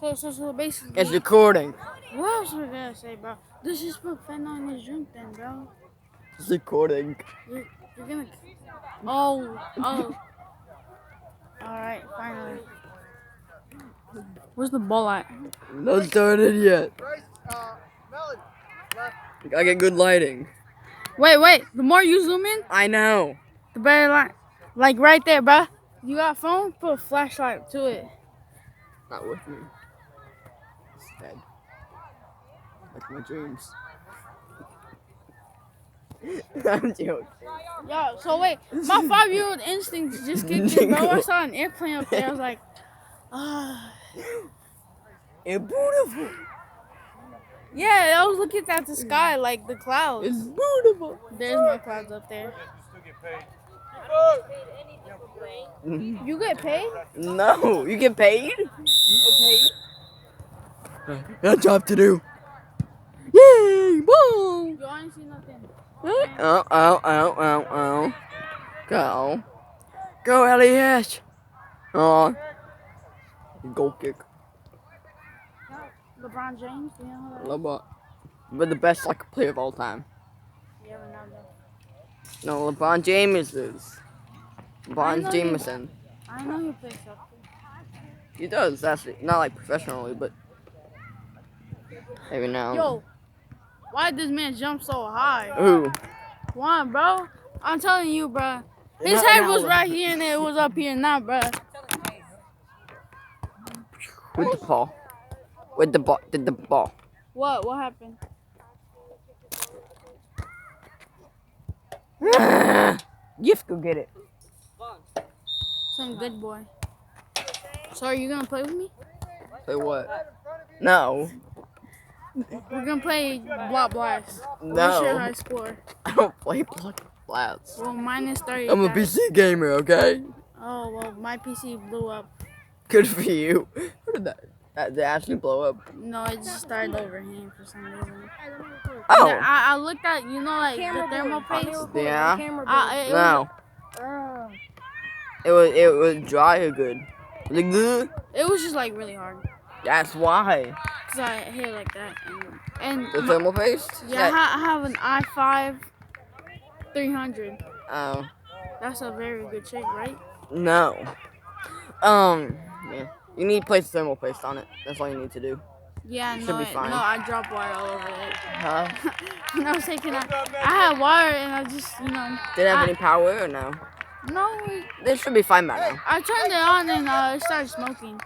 So basically. It's recording. What else was I gonna say, bro? Let's just put fentanyl in his drink then, bro. It's recording. You're gonna. Oh. Alright, finally. Where's the ball at? Not started yet. I get good lighting. Wait. The more you zoom in, I know. the better light. Like right there, bro. You got a phone? Put a flashlight to it. Not with me. It's dead. Like my dreams. I'm joking. Yo, so wait, my 5-year-old instincts just kicked in, bro. I saw an airplane up there. I was like, ah. It's beautiful. Yeah, I was looking at the sky, like the clouds. It's beautiful. There's no clouds up there. You get paid? No, you get paid? You get paid? Got a job to do. Yay! Boom! Yo, I ain't see nothing. Oh. Go. Go, Elias. Oh. Goal kick. LeBron James, you know who that is? Love that. But the best soccer player of all time. Yeah, Ronaldo. No, LeBron James is. I LeBron know Jameson. I know you play soccer. He does, actually. Not like professionally, but every now and Yo, why did this man jump so high? Who? Why, bro? I'm telling you, bro. His Not head now. was right here and it was up here now, bro. With the ball. With the ball. Did the ball. What? What happened? You have to go get it. Some good boy. So are you gonna play with me? Say what? No. We're gonna play Block Blast. No. What's your high score? I don't play block flats. Well, minus 30. I'm a PC gamer, okay? Oh, well, my PC blew up. Good for you. What did that? Did it actually blow up? No, it just started overheating for some reason. Oh. I looked at, like the thermal paste. Yeah. No. It was dry or good? Was it good? It was just like really hard. That's why. Cause I hit it like that. And The thermal paste? yeah, I have an i5 300. Oh. That's a very good shape, right? No. Yeah. You need to place thermal paste on it. That's all you need to do. Yeah, Should be fine. no, I dropped wire all over it. Huh? When I was taking out, I had wire and I just, Did it have any power or no? No, It should be fine by now. I turned it on and it started smoking.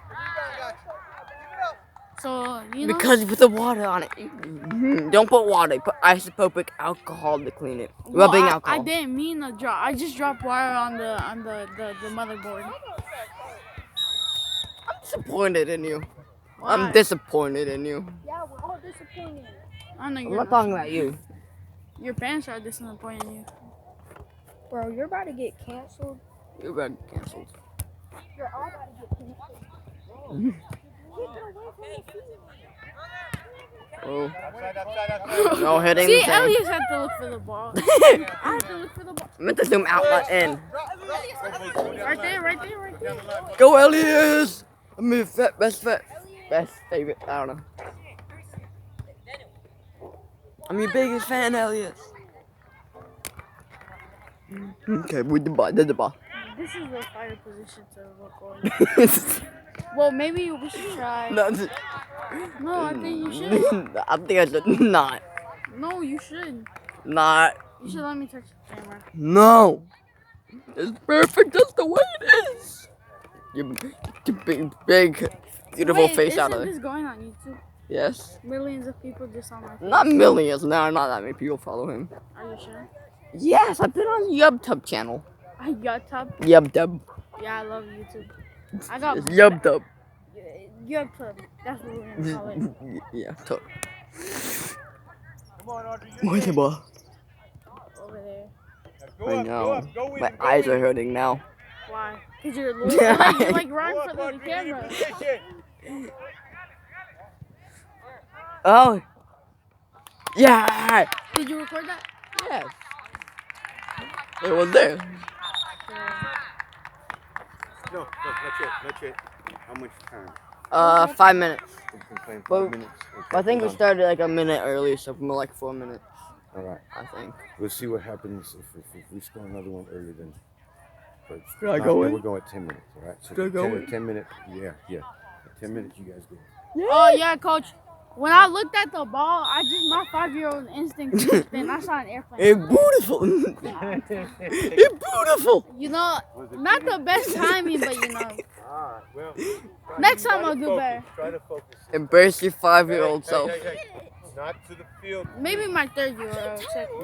So, Because you put the water on it. Don't put water. Put isopropyl alcohol to clean it. Rubbing alcohol. I didn't mean to drop. I just dropped wire on the motherboard. I'm disappointed in you. Why? I'm disappointed in you. Yeah, we're all disappointed. I know I'm you're not talking about you. Your parents are disappointing you. Bro, you're about to get canceled. You got canceled. You're all about to get canceled. Keep it away from the field. Oh. No hitting. See, the thing. Elias had to look for the ball. I had to look for the ball. I meant to zoom out, not in. Right there. Go, Elias! I'm your best favorite. I don't know. I'm your biggest fan, Elias. Okay, with the ball. Did the ball. This is the fire position to record. Well, maybe we should try. No, No, I think you should. I think I should not. No, you should. Not. You should let me touch the camera. No. It's perfect just the way it is. Your big, beautiful face out of Isn't it. this going on YouTube? Yes. Millions of people just on my face. Not millions. No, not that many people follow him. Are you sure? Yes, I've been on YouTube channel. YouTube? YouTube. Yeah, I love YouTube. I got It's YouTube. YouTube. That's what we're gonna call it. Yeah, totally. Where's the ball? Over there. I know. My eyes are hurting now. Why? Cause you're like right for the camera. Oh. Yeah. Did you record that? Yes. It was there. No, not yet. How much time? 5 minutes. We've been playing Well, 5 minutes. I think we hold on. started like a minute early, so more like 4 minutes. All right. I think. We'll see what happens if we score another one earlier than. But Should I now, go then in? we're going 10 minutes. All right. So Should I go in? 10 minutes. Yeah. At 10 minutes, you guys go. Oh yeah, coach. When I looked at the ball, my 5-year-old instinct kicked in. I saw an airplane. It's beautiful. It's beautiful. You know, not the best timing, but you know. Ah, well. Next time I'll do better. Try to focus. Embrace your 5-year-old self. Hey. Not to the field. Maybe my 3rd-year-old.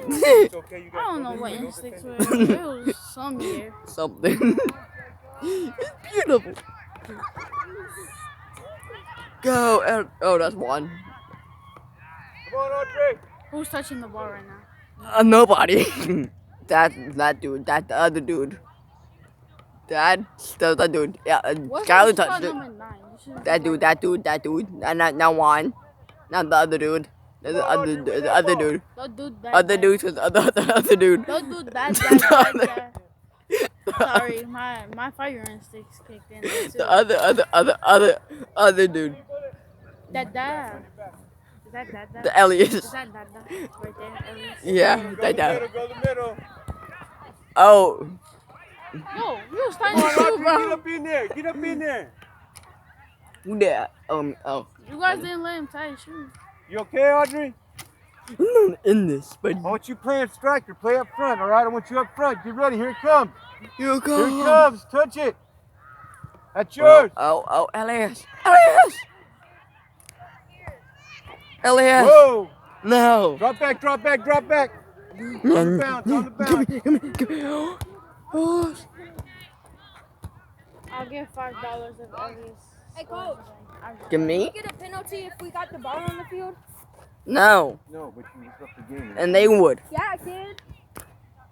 It's okay. You I guys don't go know this what way, no instincts defense. were. It was some year. Something. It's beautiful. Go. Oh, that's one. Come on, Andre. Who's touching the ball right now? Nobody. that dude. That the other dude. The other dude. Yeah, What's Skylar spot touched it. number 9? You should- That dude. Not one. Not the other dude. The other dude. Don't do that. Other dude was the other dude. Don't do that. Sorry, my 5-year instincts kicked in. There too. The other dude. That. Is that? The Elias. Is that? Right there, Elias. Yeah, Go that. the middle. Oh. No, we was trying Come to shoot, on, Audrey, get bro. up in there. Get up in there. Who that? Oh. You guys didn't let him tie his shoes. You okay, Audrey? I'm not in this, but I want you playing striker. Play up front, all right? I want you up front. Get ready. Here it comes. you Here go. it comes. Touch it. That's yours. Oh, Elias. Elias. Whoa. No. Drop back. On the bounce. Come here. Oh. I'll give $5 if Elias. Hey, coach. Give Can me? we get a penalty if we got the ball on the field? No. No, but you disrupt the game. And they would. Yeah, I can.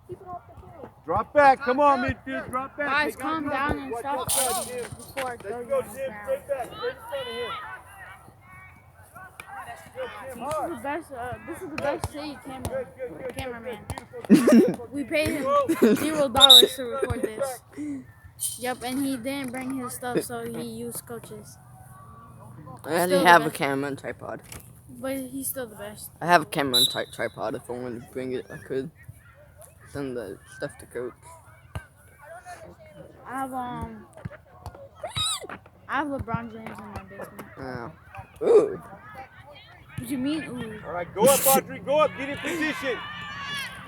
Keep it off the field. Drop back. Come on, midfield. Drop back. Guys, They got calm nothing. down and Watch stop outside, Jim. before I throw Let's you go, on Jim. the ground. Straight back. Straight in front of him. Good, Jim. Hard. This is the best city Good. cameraman. Beautiful. We paid him $0 to record this. Yep, and he didn't bring his stuff, so he used coaches. I already have a camera and tripod. But he's still the best. I have a camera and tripod. If I wanted to bring it, I could. Send the stuff to coach. I have LeBron James in my basement. Oh. Ooh. What you mean? Ooh. All right, go up, Audrey. Go up. Get in position.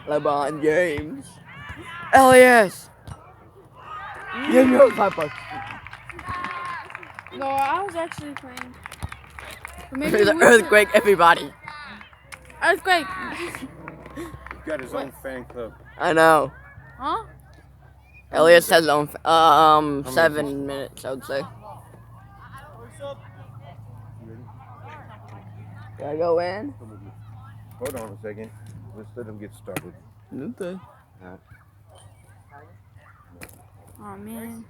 LeBron James. Elias. Give me $5. No, I was actually playing. But maybe There's an we should- earthquake, everybody. Earthquake. He's got his own fan club. I know. Huh? Elias has his own. 7 minutes, I would say. Can I go in? Hold on a second. Let's let him get started. Okay. Oh man.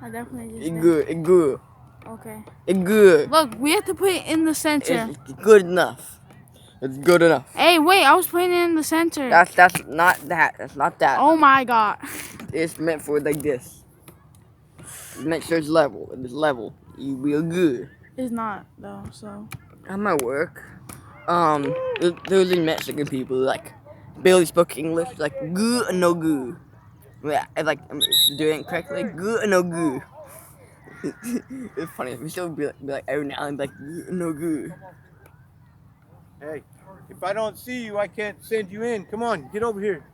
I definitely just It's did. good. It's good. Okay. It's good. Look, we have to put it in the center. It's good enough. It's good enough. Hey, wait, I was putting it in the center. That's not that. That's not that. Oh my god. It's meant for like this. Make sure it's level. If it's level, you will good. It's not though, so. At my work, there's Mexican people like barely spoke English, like good or no good. Yeah, I like I'm doing it correctly, good or no good. It's funny. We still be like every now and then, like good or no good. Hey, if I don't see you, I can't send you in. Come on, get over here.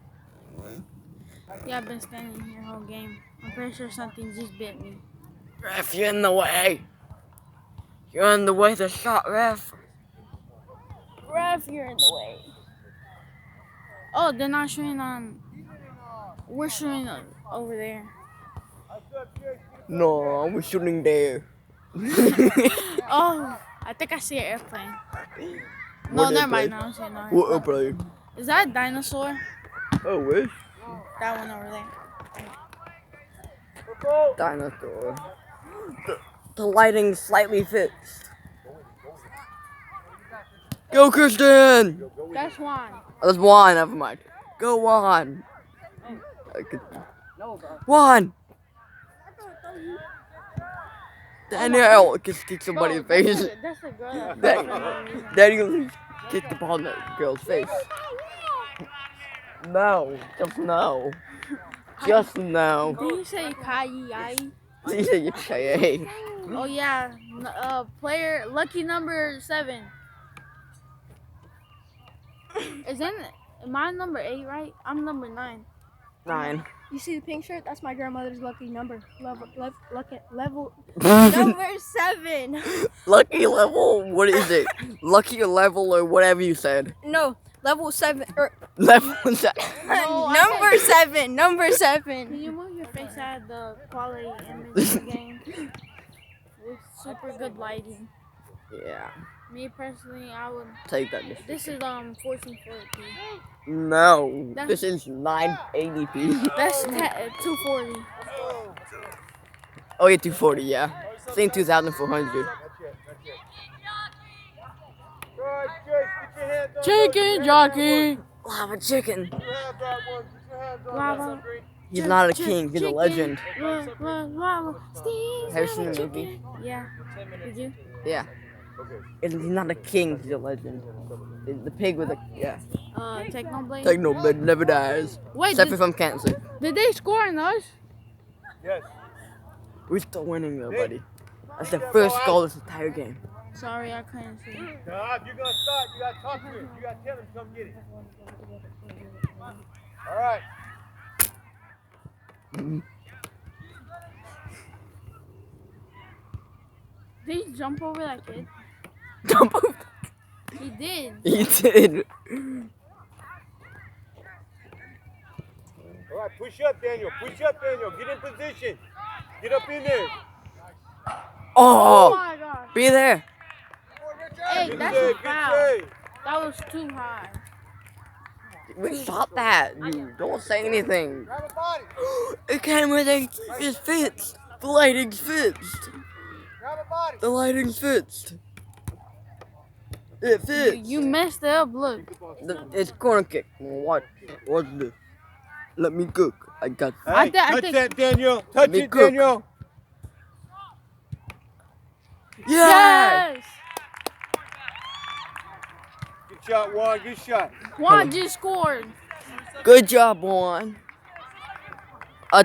Yeah, I've been standing here the whole game. I'm pretty sure something just bit me. Ref, you're in the way. You're in the way to shot, ref. Ref, you're in the way. Oh, they're not shooting on. We're shooting over there. No, I'm shooting there. Oh, I think I see an airplane. No, What never mind. airplane? No, I'm saying no. What airplane? Is that a dinosaur? Oh, wish. That one over there. Dinosaur. The lighting slightly fixed. Go, Christian! That's Juan. Oh, that's Juan, never mind. Go on. 1. Daniel just kicked somebody's Bro, face. That's a girl. Daniel kicked the ball in that girl's face. No, just no. Just no. Did you say Kai? He said you say. Oh yeah, player lucky number 7. Am I number 8, right? I'm number 9. 9. You see the pink shirt? That's my grandmother's lucky number. Level number 7. Lucky level? What is it? Lucky level or whatever you said. No, level 7. Level Number 7. Number 7. Can you move your face out of the quality image of the game? With super good lighting. Yeah. Me personally, I would. Take that. This is 1440p. No. This is 980p. That's 240. Oh yeah, 240. Yeah. Same 2,400. Good, Jake. Get your hands on Chicken jockey. Lava chicken. Get your hands on one. Get your hands on Lava. that, Green. He's not a king. He's a legend. Steve. Have you seen the movie? Yeah. Did you? Yeah. He's not a king. He's a legend. The pig with a Technoblade. Technoblade never dies. Wait, Except for from cancer. did they score on us? Yes. We're still winning though, buddy. That's the first goal of this entire game. Sorry, I couldn't see. Now, if you're going to start, you got to talk to him. You got to tell him to come get it. All right. Did he jump over that kid? Jump over. He did. He did. All right, push up, Daniel. Push up, Daniel. Get in position. Get up in there. Oh Oh, my god. be there. Hey, Good that's save, a good foul. save. That was too high. We shot that. You don't say anything. Grab a body. The camera thing is fixed. The lighting's fixed. Grab a body. The lighting's fixed. It fits. You messed it up. Look. It's corner kick. Watch this. Let me cook. I got. Hey, touch think- that, Daniel. Touch Me it, cook. Daniel. Yeah. Yes. Good shot, Juan. Good shot. Juan just scored. Good job, Juan.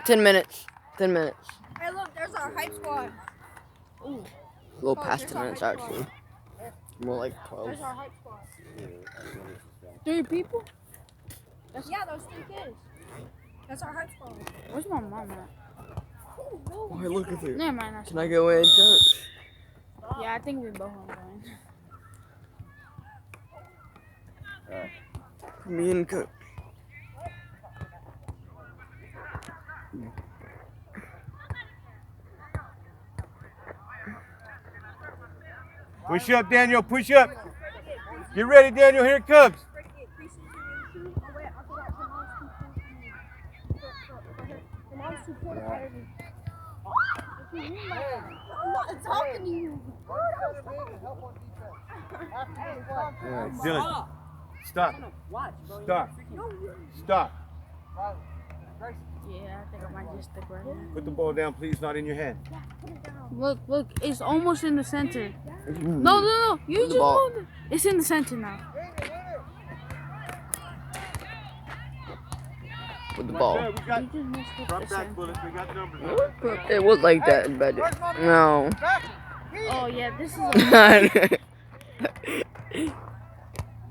10 minutes. 10 minutes. Hey, look, there's our hype squad. A little past 10 minutes actually. More like 12. There's our hype squad. 3 people? Yeah, those 3 kids. That's our hype squad. Where's my mom at? Oh, look at you. Never mind. Can I go in, coach? Yeah, I think we both are going. Me and coach. Push up, Daniel. Push up. Get ready, Daniel. Here it comes. I'm talking to you. Dylan. Stop. Stop. Stop. Yeah, I think I might just stick right here. Put the ball down, please. Not in your hand. Look, it's almost in the center. No, you the just ball. moved it. It's in the center now. With the ball. We got You just missed it. drop the back center. bullets. We got numbers. It was like that in bed. No. Oh yeah, this is.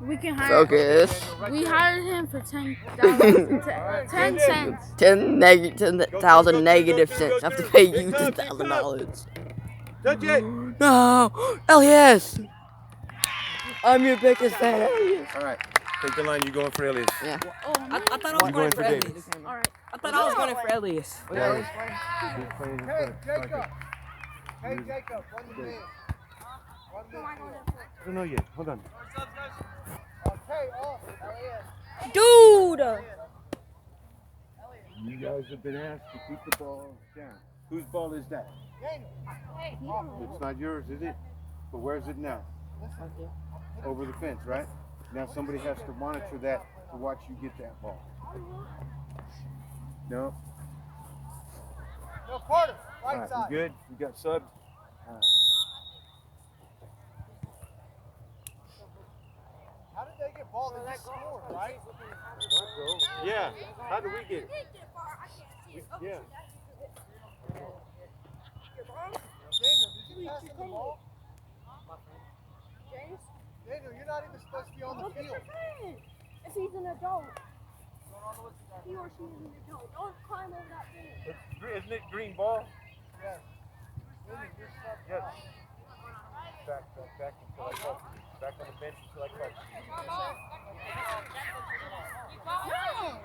We can hire. Focus. We hired him for 10,000. 10 cents. 10,000 negative cents. I have to pay you $10,000. Touch it. No, Elias. I'm your biggest fan, Elias. All right. Take the line. You going for Elias. Yeah. Oh, I thought I You was going going for for Davis. Elias. alright. I thought I was going for Elias. Yeah. Hey, Jacob. Hey, Jacob. One minute. I don't know yet. Hold on. Okay, off. Elias. Dude! You guys have been asked to keep the ball down. Whose ball is that? It's not yours, is it? But where's it now? Over the fence, right? Now somebody has to monitor that to watch you get that ball. No? No, Carter, All right right, side. we good? We got subs? All right. How did they get ball? They just scored, right? Yeah. How did we get it? Yeah. Daniel, did you pass him the ball? James, Daniel, you're not even supposed to be on the look at field. your friend. If he's an adult, he or she is an adult. Don't climb over that fence. Isn't it green ball? Yes. Daniel, you're stuck. Yes. Back until I call you. Back on the bench until I call you. No!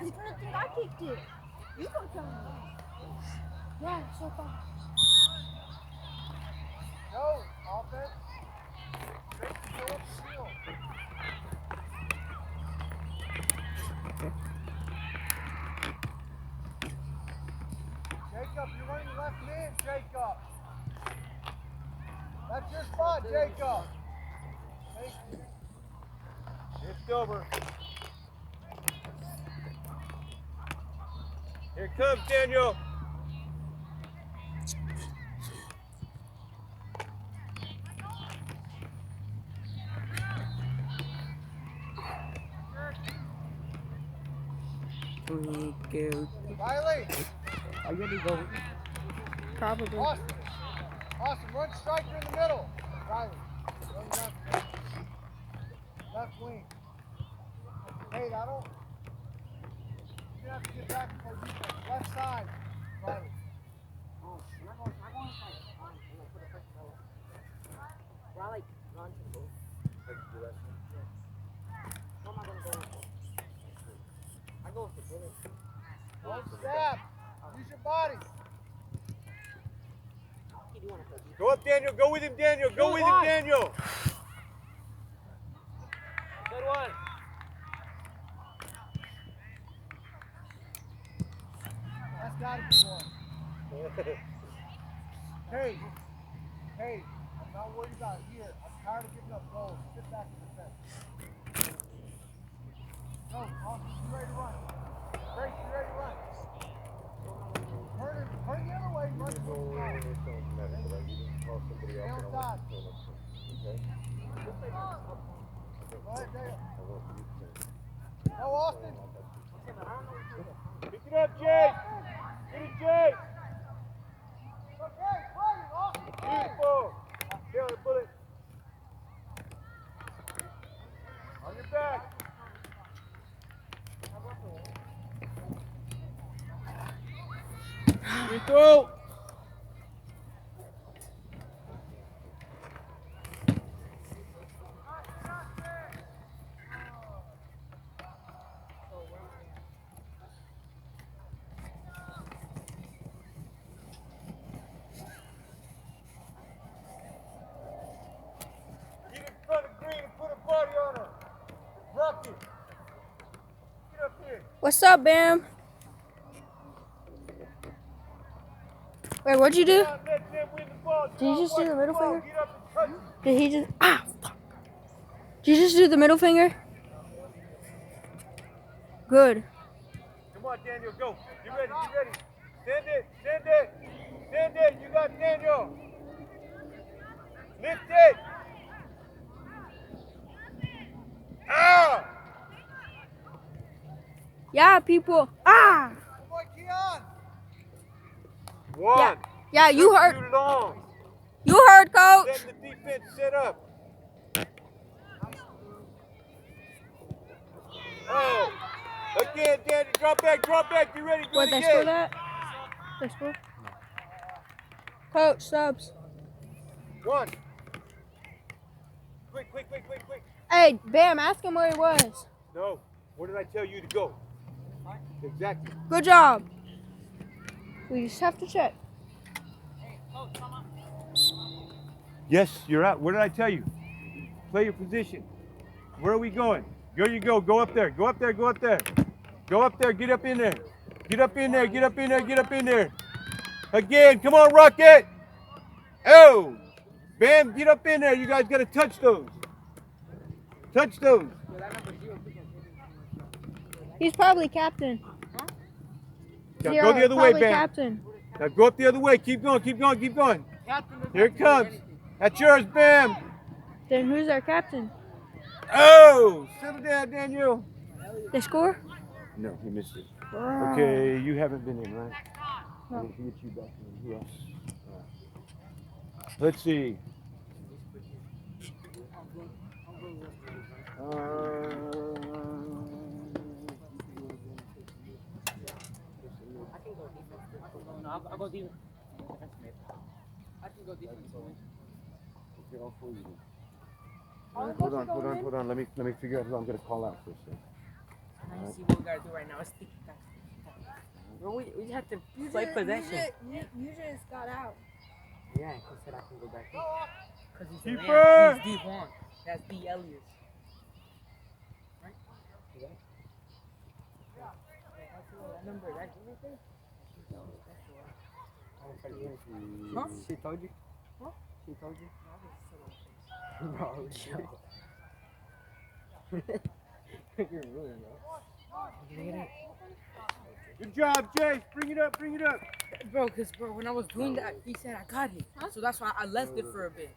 He's gonna think I kicked it. You go tell him. Yeah, so far. No, offense. Straight to go up the field. Jacob, you're running left mid, Jacob. That's your spot, Jacob. Thank you. It's over. Here it comes, Daniel. Riley, Are you ready to go? Probably. Austin. Austin, run striker in the middle. Riley, run left. Left wing. Hey, I don't. You have to get back and play defense. Left side. Riley. Riley, run to the goal. How am I going to go? I go with the bullet. Don't stab. Use your body. Go up, Daniel. Go with him, Daniel. Go with him, Daniel. Good one. That's got to be one. Hey, I'm not worried about it here. I'm tired of giving up goals. Sit back in the fence. No, Austin, you ready to run? Grace, you ready to run? Turn the other way and run to the ball. Stay on side. Go ahead, Dale. Go, Austin. Pick it up, Jake. Get it, Jake. Okay, play it, Austin. Beautiful. Taylor, bullet. On your back. Free throw. Get in front of Green and put a body on her. Rocky. Get up here. What's up, Bam? Wait, what'd you do? Let them win the ball. Did you just do the middle finger? Get up and touch it. Did he just... Ah, fuck. Did you just do the middle finger? Good. Come on, Daniel, go. You ready, you ready. Send it, send it. Send it. You got Daniel. Lift it. Ah! Yeah, people. Ah! Good boy, Keon. One. Yeah, you Took heard. Too long. You heard, coach. Let the defense set up. Oh. Again, Daniel, drop back, get ready, do What, it they again. score that? They score? Coach, subs. One. Quick. Hey, Bam, ask him where he was. No. Where did I tell you to go? Exactly. Good job. We just have to check. Yes, you're out. Where did I tell you? Play your position. Where are we going? There you go. Go up there. Go up there. Go up there. Go up there. Get up in there. Get up in there. Get up in there. Get up in there. Again. Come on, Rocket. Oh. Bam. Get up in there. You guys got to touch those. Touch those. He's probably captain. Now Zero, go the other way, probably Bam. captain. Now go up the other way. Keep going, keep going, keep going. Here it comes. That's yours, Bam. Then who's our captain? Oh, settle down, Daniel. They score? No, he missed it. Okay, you haven't been in, right? No. I need to get you back in. Who else? Let's see. I'll go defense. I can go defense. Okay, all four of you. Hold on. Let me figure out who I'm gonna call out first. Now you see what we gotta do right now. It's sticky tack. Bro, we just have to play possession. You just got out. Yeah, he said I can go back in. Because he's Keeper! a man. He's D1. That's D Elias. Right? Yeah. That number, that everything? Huh? She told you? Huh? She told you? Bro, you're rude, bro. Good job, Jay. Bring it up, bring it up. Bro, when I was doing that, he said I got it. So that's why I left it for a bit.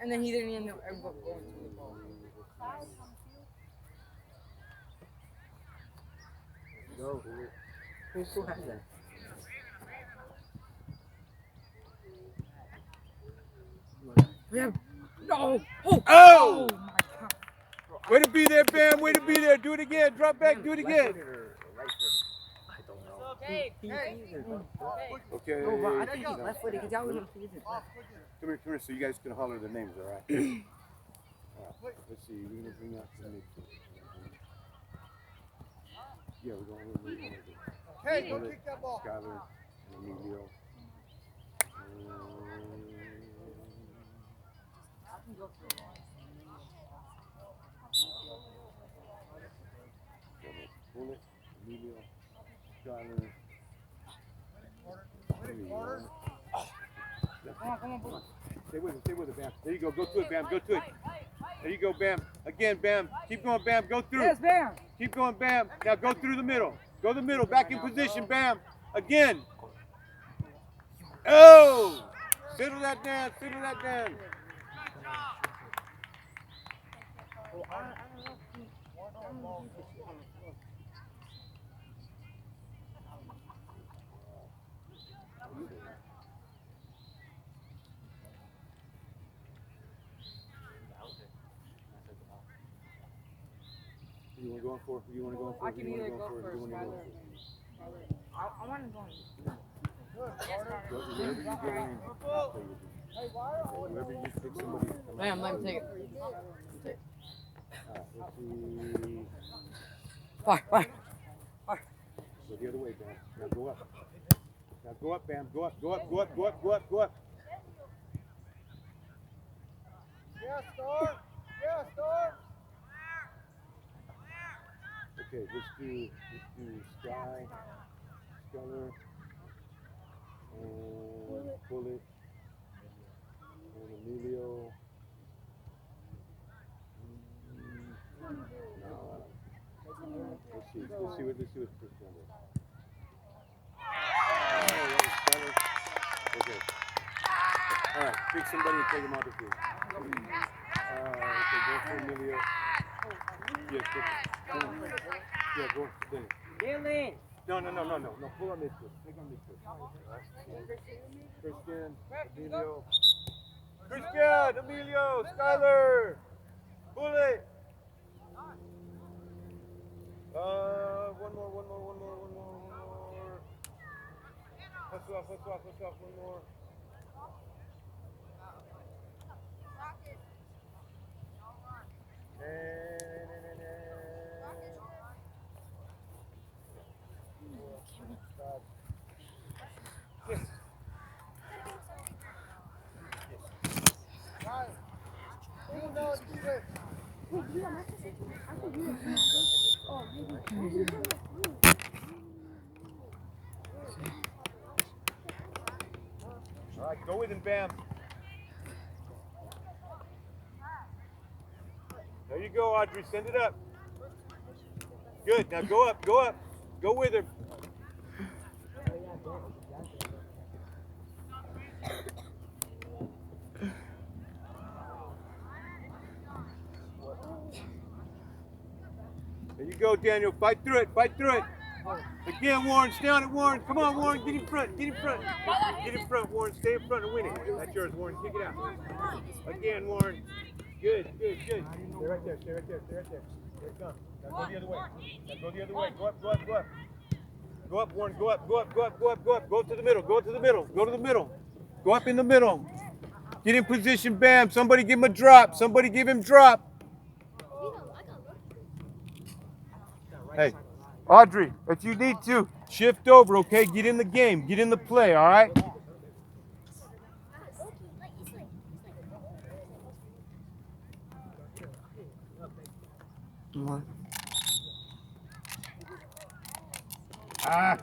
And then he didn't end up going to the ball. No. Who has that? Yeah. No! Oh! Oh! Oh my God. Way to be there, Bam. Way to be there. Do it again. Drop back. Do it again. Okay. Okay. No, but I think he's left-footed because y'all wouldn't see it. Come here, so you guys can holler the names, all right? All right. Let's see. We're gonna bring out the midfield. Yeah, we're going to. Hey, go kick that ball. Skyler, Emilio. Bullet, Emilio, Skyler. Come on. Stay with it, Bam. There you go. Go to it, Bam. Go to it. There you go, Bam. Again, Bam. Keep going, Bam. Go through. Yes, Bam. Keep going, Bam. Now go through the middle. Go the middle. Back in position, Bam. Again. Oh! Settle that down. Settle that down. Who you want to go on for? Who you want to go on for? I can either go for Skyler. I want to go on. Wherever you go in, I'll play with you. Wherever you pick somebody. Bam, let me take it. Let's see. Fire. Go the other way, Bam. Now go up. Now go up, Bam. Go up. Yeah, start. Okay, let's do Sky, Skyler, and Bullet, and Emilio. No. Let's see what Chris done there. Okay. All right, pick somebody and take him out the field. Okay, go for Emilio. Yeah, go for Dennis. Dylan. No. Pull on midfield. Take on midfield. Christian, Emilio, Skyler, Bullet. One more. Hustle off, one more. All right, go with him, Bam. There you go, Audrey. Send it up. Good. Now go up. Go with him. There you go, Daniel. Fight through it. Fight through it. Again, Warren. Stay on it, Warren. Come on, Warren. Get in front. Get in front. Get in front, Warren. Stay in front and win it. That's yours, Warren. Kick it out. Again, Warren. Good, good, good. Stay right there. Stay right there. Stay right there. Here it comes. Now go the other way. Now go the other way. Go up, go up, go up. Go up, Warren. Go up, go up, go up, go up, go up. Go to the middle. Go to the middle. Go to the middle. Go up in the middle. Get in position, Bam. Somebody give him a drop. Somebody give him drop. Hey, Audrey, if you need to, shift over, okay? Get in the game. Get in the play, all right? Come on. Ah,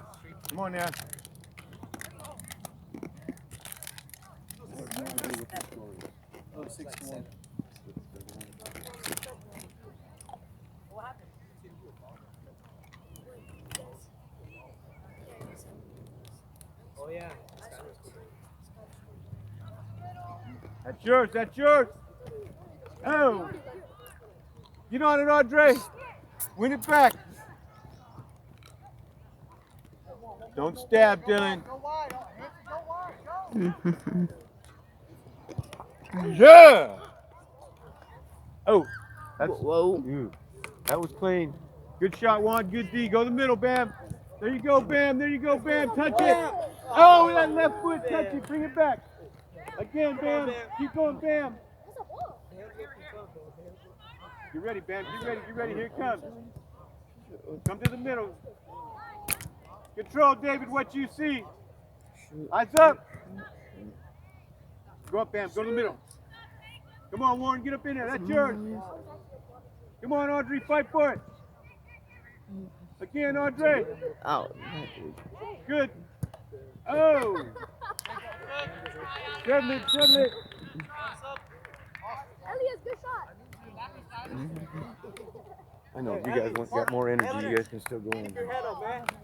come on now. Oh, 6-1. Oh, yeah. That's yours. That's yours. Oh. Get on it, Audrey. Win it back. Don't stab, Dylan. Go wide. Go wide. Go. Yeah. Oh. That's, Whoa. Ooh, that was clean. Good shot, Juan. Good D. Go to the middle, Bam. There you go, Bam. There you go, Bam. Touch it. Oh, with that left foot. Touch it. Bring it back. Again, Bam. Keep going, Bam. Get ready, Bam. Get ready. Get ready. Here it comes. Come to the middle. Control, David, what you see. Eyes up. Go up, Bam. Go to the middle. Come on, Warren. Get up in there. That's yours. Come on, Audrey. Fight for it. Again, Audrey. Oh. Good. Oh. Settle it. Settle it. Elias, good shot. I know. If you guys got more energy, you guys can still go in.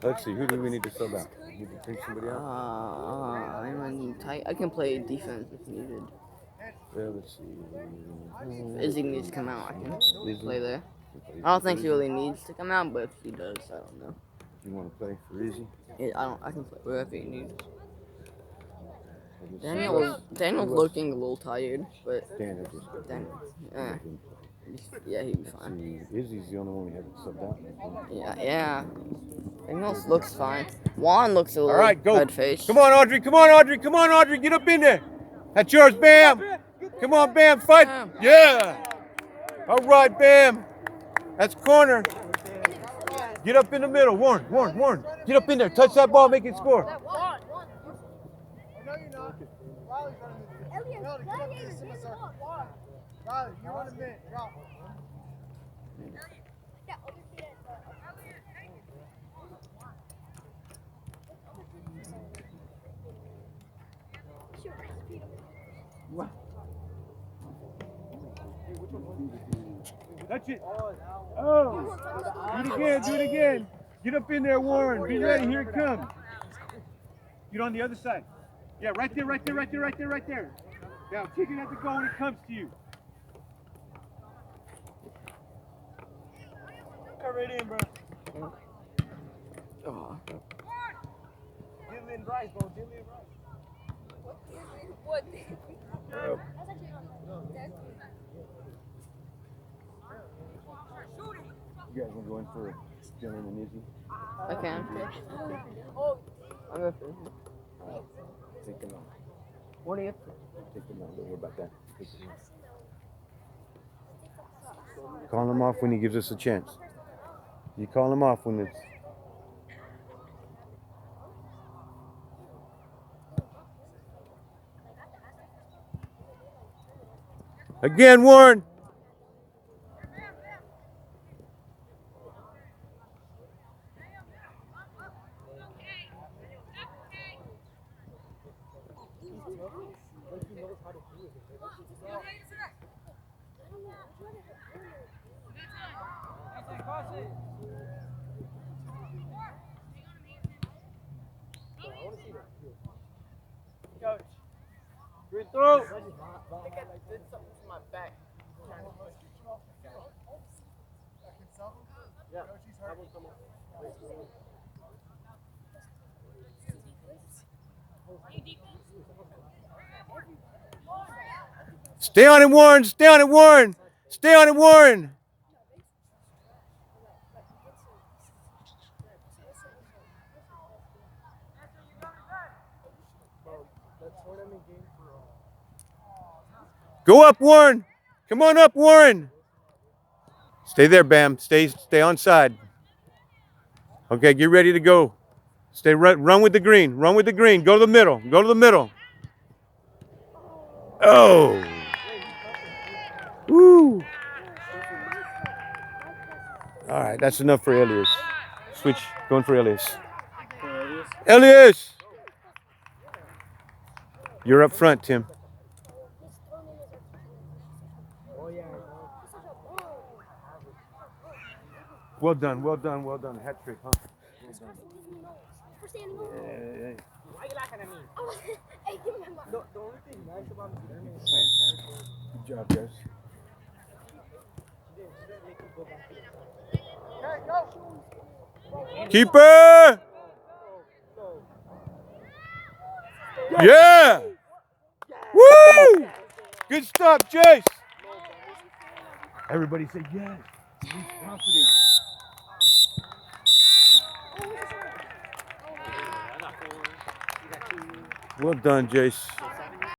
Let's see. Who do we need to sub out? You need to bring somebody out? I'm running tight. I can play defense if needed. Well, let's see. Izzy needs to come out. I can play there. I don't think she really needs to come out, but if she does, I don't know. You want to play for Izzy? I can play wherever he needs. Daniel's looking a little tired, but Daniel just Daniel, yeah, he'd be fine. Izzy's the only one we haven't subbed out. Yeah. Daniel looks fine. Juan looks a little All right, go. red-faced. Come on, Audrey. Come on, Audrey. Come on, Audrey. Get up in there. That's yours, Bam. Come on, Bam. Fight. Yeah. All right, Bam. That's corner. Get up in the middle. Warren. Get up in there. Touch that ball. Make it score. No, you're not. Riley's running the Elias, gladiators, get the ball. Riley, you want a minute. Drop. Yeah, oversee it. Touch it. Oh. Do it again. Do it again. Get up in there, Warren. Be ready. Here it comes. Get on the other side. Yeah, right there, right there, right there, right there, right there. Now, kick it at the goal when it comes to you. Cut right in, bro. Oh. Diddley and Bryce, bro. Diddley and Bryce. What? You guys want to go in for Dylan and Izzy? I can. I'm gonna finish. Take them out. What do you? Take them out. Don't worry about that. Take them out. Call him off when he gives us a chance. You call him off when it's. Again, Warren. Free throw. I think I did something to my back. Yeah. That will come up. Stay on it, Warren. Stay on it, Warren. Stay on it, Warren. Go up, Warren. Come on up, Warren. Stay there, Bam. Stay on side. Okay, get ready to go. Stay run with the green. Run with the green. Go to the middle. Go to the middle. Oh. Woo. All right, that's enough for Elias. Switch. Going for Elias. Elias. You're up front, Tim. Well done, well done, well done. Hat trick, huh? Yeah. Why you laughing at me? Hey, give me my The only thing nice about me Good job, guys. Keeper! Yeah! Woo! Good stop, Jace. Everybody say yes. He's confident. Well done, Jace.